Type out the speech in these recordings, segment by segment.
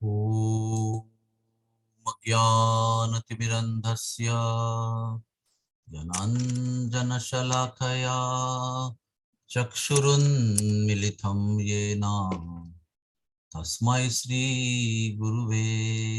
ॐ अज्ञानतिमिरन्धस्य ज्ञानाञ्जनशलाकया चक्षुरुन्मिलितं येन तस्मै श्रीगुरुवे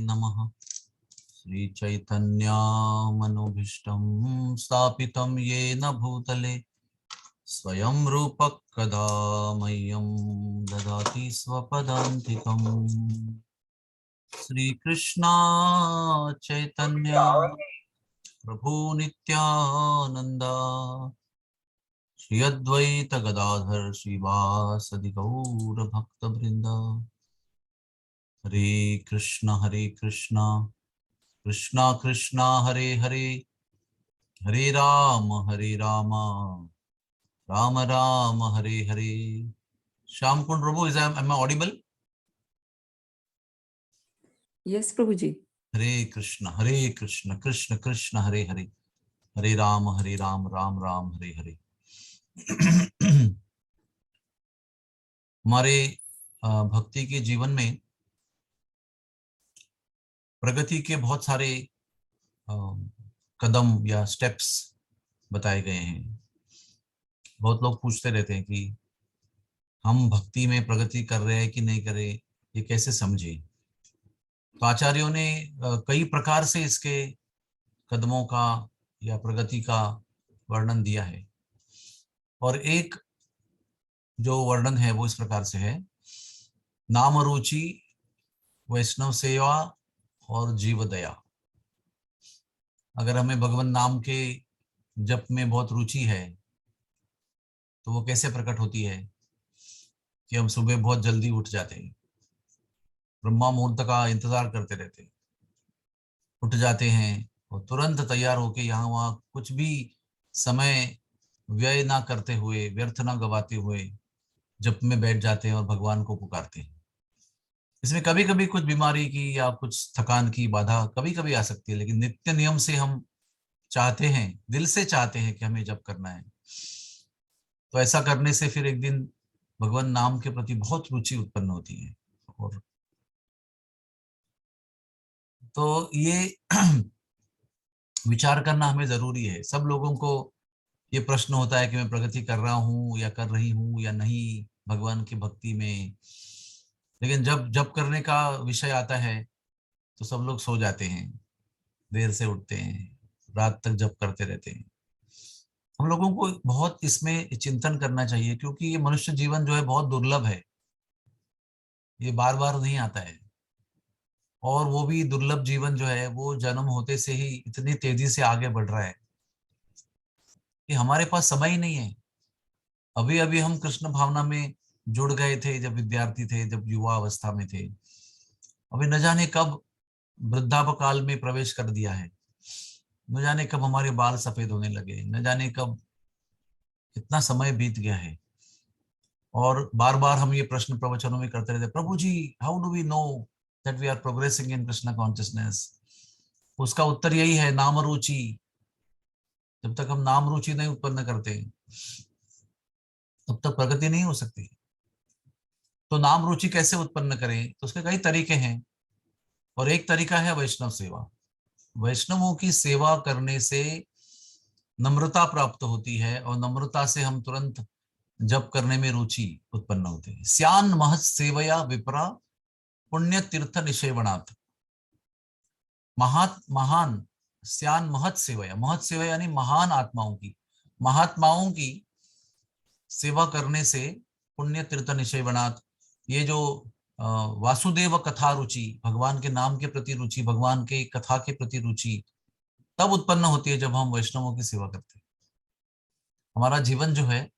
नमः। श्रीचैतन्यमनोभीष्टं स्थापितं येन भूतले स्वयं रूपः कदा मह्यं ददाति स्वपदान्तिकम्। श्रीकृष्ण चैतन्य प्रभु नित्यानंद श्री अद्वैत गदाधर श्रीवासदि गौर भक्तवृंद। हरे कृष्ण कृष्ण कृष्ण हरे हरे, हरे राम राम राम हरे हरे। श्याम कुंड प्रभु, is am I audible? Yes प्रभु जी। हरे कृष्ण कृष्ण कृष्ण हरे हरे, हरे राम राम राम हरे हरे। हमारे भक्ति के जीवन में प्रगति के बहुत सारे कदम या स्टेप्स बताए गए हैं। बहुत लोग पूछते रहते हैं कि हम भक्ति में प्रगति कर रहे हैं कि नहीं कर रहे, ये कैसे समझे। तो आचार्यों ने कई प्रकार से इसके कदमों का या प्रगति का वर्णन दिया है, और एक जो वर्णन है वो इस प्रकार से है: नाम रुचि, वैष्णव सेवा और जीव दया। अगर हमें भगवान नाम के जप में बहुत रुचि है तो वो कैसे प्रकट होती है कि हम सुबह बहुत जल्दी उठ जाते हैं, ब्रह्मा मुहूर्त का इंतजार करते रहते हैं, उठ जाते हैं और तुरंत तैयार होके यहाँ वहाँ कुछ भी समय व्यय ना करते हुए, व्यर्थ ना गवाते हुए जप में बैठ जाते हैं और भगवान को पुकारते हैं। इसमें कभी कभी कुछ बीमारी की या कुछ थकान की बाधा कभी कभी आ सकती है, लेकिन नित्य नियम से हम चाहते हैं, दिल से चाहते हैं कि हमें जप करना है। तो ऐसा करने से फिर एक दिन भगवान नाम के प्रति बहुत रुचि उत्पन्न होती है। और तो ये विचार करना हमें जरूरी है। सब लोगों को ये प्रश्न होता है कि मैं प्रगति कर रहा हूँ या कर रही हूँ या नहीं भगवान की भक्ति में। लेकिन जब जप करने का विषय आता है तो सब लोग सो जाते हैं, देर से उठते हैं, रात तक जप करते रहते हैं। हम लोगों को बहुत इसमें चिंतन करना चाहिए, क्योंकि ये मनुष्य जीवन जो है बहुत दुर्लभ है, ये बार बार नहीं आता है। और वो भी दुर्लभ जीवन जो है वो जन्म होते से ही इतनी तेजी से आगे बढ़ रहा है कि हमारे पास समय ही नहीं है। अभी अभी हम कृष्ण भावना में जुड़ गए थे जब विद्यार्थी थे, जब युवा अवस्था में थे। अभी न जाने कब वृद्धापकाल में प्रवेश कर दिया है, न जाने कब हमारे बाल सफेद होने लगे, न जाने कब कितना समय बीत गया है। और बार बार हम ये प्रश्न प्रवचनों में करते रहते, प्रभु ji how do we know that we are progressing in Krishna consciousness? उसका उत्तर यही है, नाम रुचि। जब तक हम नाम रुचि नहीं उत्पन्न करते तब तक प्रगति नहीं हो सकती। तो नाम रुचि कैसे उत्पन्न करें, तो उसके कई तरीके हैं, और एक तरीका है वैष्णव सेवा। वैष्णवों की सेवा करने से नम्रता प्राप्त होती है, और नम्रता से हम तुरंत जप करने में रुचि उत्पन्न होती है। स्यान महत् सेवया विप्रा पुण्य तीर्थ निषेवणात्। महान स्यान महत् सेवया, महत् सेवा यानी महान आत्माओं की, महात्माओं की सेवा करने से पुण्य तीर्थ निषेवणात्। ये जो वासुदेव कथा रुचि, भगवान के नाम के प्रति रुचि, भगवान के कथा के प्रति रुचि तब उत्पन्न होती है जब हम वैष्णवों की सेवा करते हैं। हमारा जीवन जो है,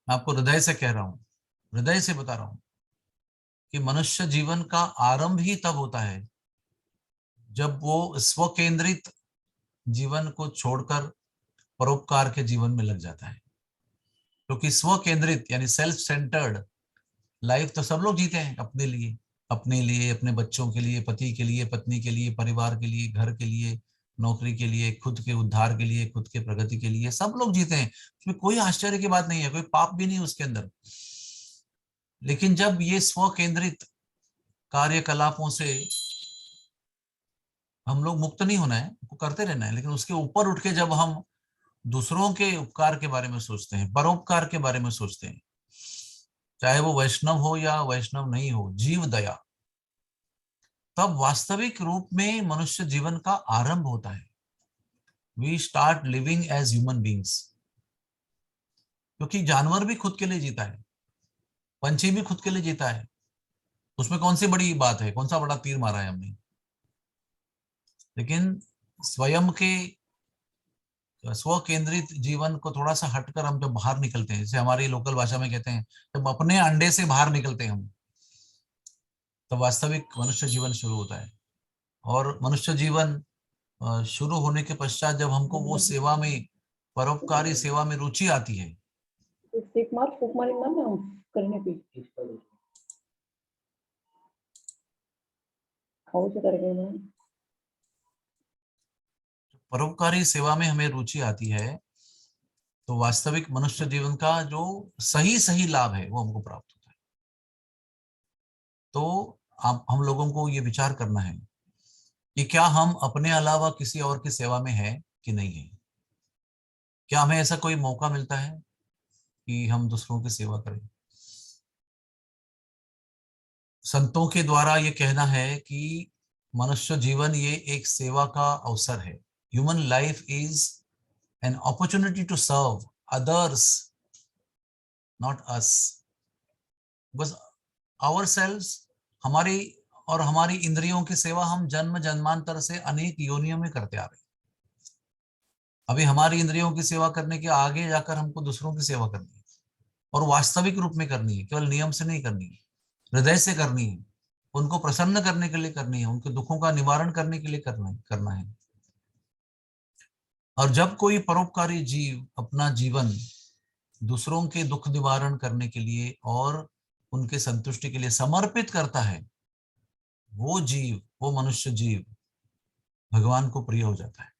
मैं आपको हृदय से कह रहा हूं, हृदय से बता रहा हूं कि मनुष्य जीवन का आरंभ ही तब होता है जब वो स्व केंद्रित जीवन को छोड़कर परोपकार के जीवन में लग जाता है। क्योंकि स्व केंद्रित यानी सेल्फ सेंटर्ड लाइफ तो सब लोग जीते हैं अपने लिए, अपने लिए, अपने बच्चों के लिए, पति के लिए, पत्नी के लिए, परिवार के लिए, घर के लिए, नौकरी के लिए, खुद के उद्धार के लिए, खुद के प्रगति के लिए, सब लोग जीते हैं। उसमें कोई आश्चर्य की बात नहीं है, कोई पाप भी नहीं उसके अंदर। लेकिन जब ये स्व केंद्रित कार्यकलापों से हम लोग मुक्त नहीं होना है, वो करते रहना है, लेकिन उसके ऊपर उठ के जब हम दूसरों के उपकार के बारे में सोचते हैं, परोपकार के बारे में सोचते हैं, चाहे वो वैष्णव हो या वैष्णव नहीं हो, जीव दया, तब वास्तविक रूप में मनुष्य जीवन का आरंभ होता है। We start living as human beings, क्योंकि जानवर भी खुद के लिए जीता है, पंछी भी खुद के लिए जीता है। उसमें कौन सी बड़ी बात है, कौन सा बड़ा तीर मारा है हमने? लेकिन स्वयं के स्व केंद्रित जीवन को थोड़ा सा हटकर हम जब बाहर निकलते हैं, जैसे हमारी लोकल भाषा में कहते हैं, जब अपने अंडे से बाहर निकलते हैं हम, तब वास्तविक मनुष्य जीवन शुरू होता है। और मनुष्य जीवन शुरू होने के पश्चात जब हमको वो सेवा में, परोपकारी सेवा में रुचि आती है, करने पे परोपकारी सेवा में हमें रुचि आती है, तो वास्तविक मनुष्य जीवन का जो सही सही लाभ है वो हमको प्राप्त होता है। तो आप हम लोगों को ये विचार करना है कि क्या हम अपने अलावा किसी और की सेवा में है कि नहीं है। क्या हमें ऐसा कोई मौका मिलता है कि हम दूसरों की सेवा करें? संतों के द्वारा ये कहना है कि मनुष्य जीवन ये एक सेवा का अवसर है। Human life is an opportunity to serve others, not us, because ourselves, हमारी और हमारी इंद्रियों की सेवा हम जन्म जन्मांतर से अनेक योनियों में करते आ रहे हैं। अभी हमारी इंद्रियों की सेवा करने के आगे जाकर हमको दूसरों की सेवा करनी है, और वास्तविक रूप में करनी है, केवल नियम से नहीं करनी है, हृदय से करनी है, उनको प्रसन्न करने के लिए करनी है, उनके दुखों का निवारण करने के लिए करना है। और जब कोई परोपकारी जीव अपना जीवन दूसरों के दुख निवारण करने के लिए और उनके संतुष्टि के लिए समर्पित करता है, वो जीव, वो मनुष्य जीव भगवान को प्रिय हो जाता है।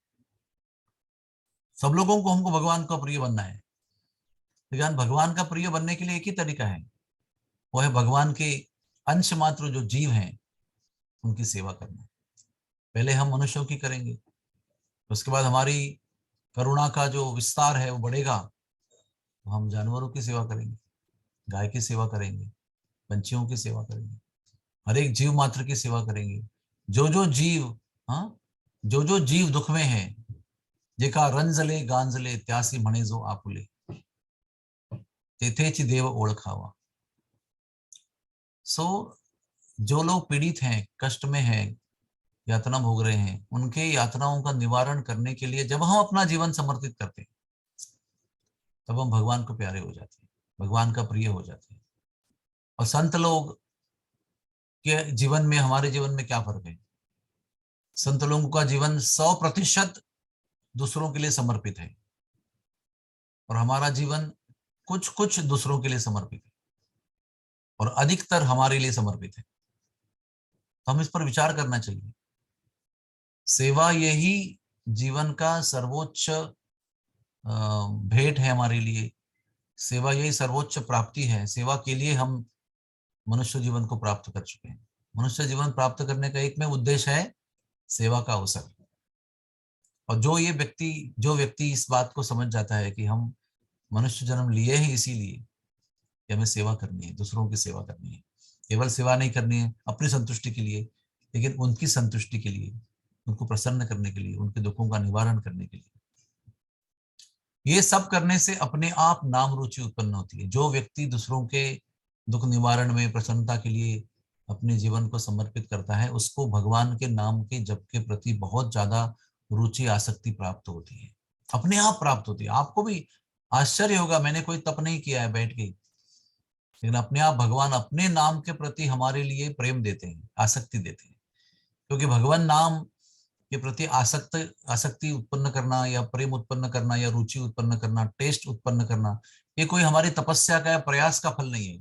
सब लोगों को हमको भगवान का प्रिय बनना है, लेकिन भगवान का प्रिय बनने के लिए एक ही तरीका है, वो है भगवान के अंश मात्र जो जीव हैं उनकी सेवा करना। पहले हम मनुष्यों की करेंगे, उसके बाद हमारी करुणा का जो विस्तार है वो बढ़ेगा, तो हम जानवरों की सेवा करेंगे, गाय की सेवा करेंगे, पंछियों की सेवा करेंगे, हर एक जीव मात्र की सेवा करेंगे। जो जीव, हाँ, जो जीव दुख में है, जेका रंजले गांजले त्यासी म्हणे जो आपुले, तेथेच देव ओळखावा। सो जो लोग पीड़ित हैं, कष्ट में हैं, यातना भोग रहे हैं, उनके यातनाओं का निवारण करने के लिए जब हम अपना जीवन समर्पित करते हैं, तब हम भगवान को प्यारे हो जाते हैं, भगवान का प्रिय हो जाते हैं। और संत लोग के जीवन में हमारे जीवन में क्या फर्क है? संत लोगों का जीवन 100% दूसरों के लिए समर्पित है, और हमारा जीवन कुछ कुछ दूसरों के लिए समर्पित है, और अधिकतर हमारे लिए समर्पित है। तो हम इस पर विचार करना चाहिए। सेवा यही जीवन का सर्वोच्च भेंट है हमारे लिए, सेवा यही सर्वोच्च प्राप्ति है। सेवा के लिए हम मनुष्य जीवन को प्राप्त कर चुके हैं। मनुष्य जीवन प्राप्त करने का एक में उद्देश्य है सेवा का अवसर। और जो व्यक्ति इस बात को समझ जाता है कि हम मनुष्य जन्म लिए हैं इसीलिए कि हमें सेवा करनी है, दूसरों की सेवा करनी है, केवल सेवा नहीं करनी है अपनी संतुष्टि के लिए, लेकिन उनकी संतुष्टि के लिए, उनको प्रसन्न करने के लिए, उनके दुखों का निवारण करने के लिए। ये सब करने से अपने आप नाम रुचि उत्पन्न होती है। जो व्यक्ति दूसरों के दुख निवारण में, प्रसन्नता के लिए अपने जीवन को समर्पित करता है, उसको भगवान के नाम के जप के प्रति बहुत ज्यादा रुचि, आसक्ति प्राप्त होती है, अपने आप प्राप्त होती है। आपको भी आश्चर्य होगा, मैंने कोई तप नहीं किया है बैठ के, लेकिन अपने आप भगवान अपने नाम के प्रति हमारे लिए प्रेम देते हैं, आसक्ति देते हैं। क्योंकि भगवान नाम के प्रति आसक्ति उत्पन्न करना, या प्रेम उत्पन्न करना, या रुचि उत्पन्न करना, टेस्ट उत्पन्न करना, ये कोई हमारी तपस्या का या प्रयास का फल नहीं है,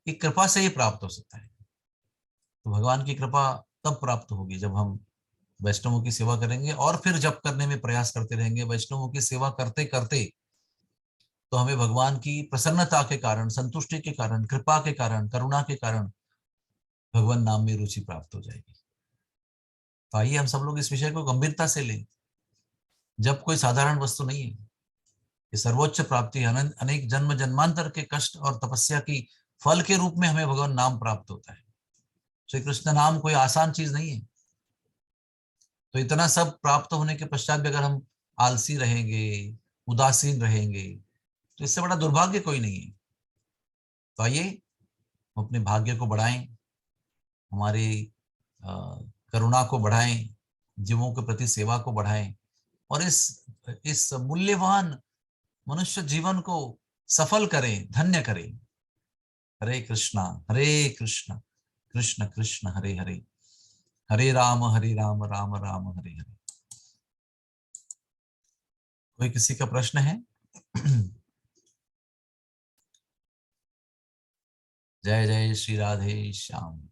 ये कृपा से ही प्राप्त हो सकता है। तो भगवान की कृपा तब प्राप्त होगी जब हम वैष्णवों की सेवा करेंगे, और फिर जप करने में प्रयास करते रहेंगे। वैष्णवों की सेवा करते करते तो हमें भगवान की प्रसन्नता के कारण, संतुष्टि के कारण, कृपा के कारण, करुणा के कारण भगवान नाम में रुचि प्राप्त हो जाएगी। तो आइए हम सब लोग इस विषय को गंभीरता से लें। जब कोई साधारण वस्तु नहीं है, ये सर्वोच्च प्राप्ति है। अनेक जन्म जन्मांतर के कष्ट और तपस्या की फल के रूप में हमें भगवान नाम प्राप्त होता है। श्री कृष्ण नाम कोई आसान चीज नहीं है। तो इतना सब प्राप्त होने के पश्चात भी अगर हम आलसी रहेंगे, उदासीन रहेंगे, तो इससे बड़ा दुर्भाग्य कोई नहीं है। तो आइए हम अपने भाग्य को बढ़ाएं, हमारी करुणा को बढ़ाएं, जीवों के प्रति सेवा को बढ़ाएं और इस मूल्यवान मनुष्य जीवन को सफल करें, धन्य करें। हरे कृष्णा कृष्ण कृष्ण हरे हरे, हरे राम राम राम हरे हरे। कोई किसी का प्रश्न है? जय जय श्री राधे श्याम।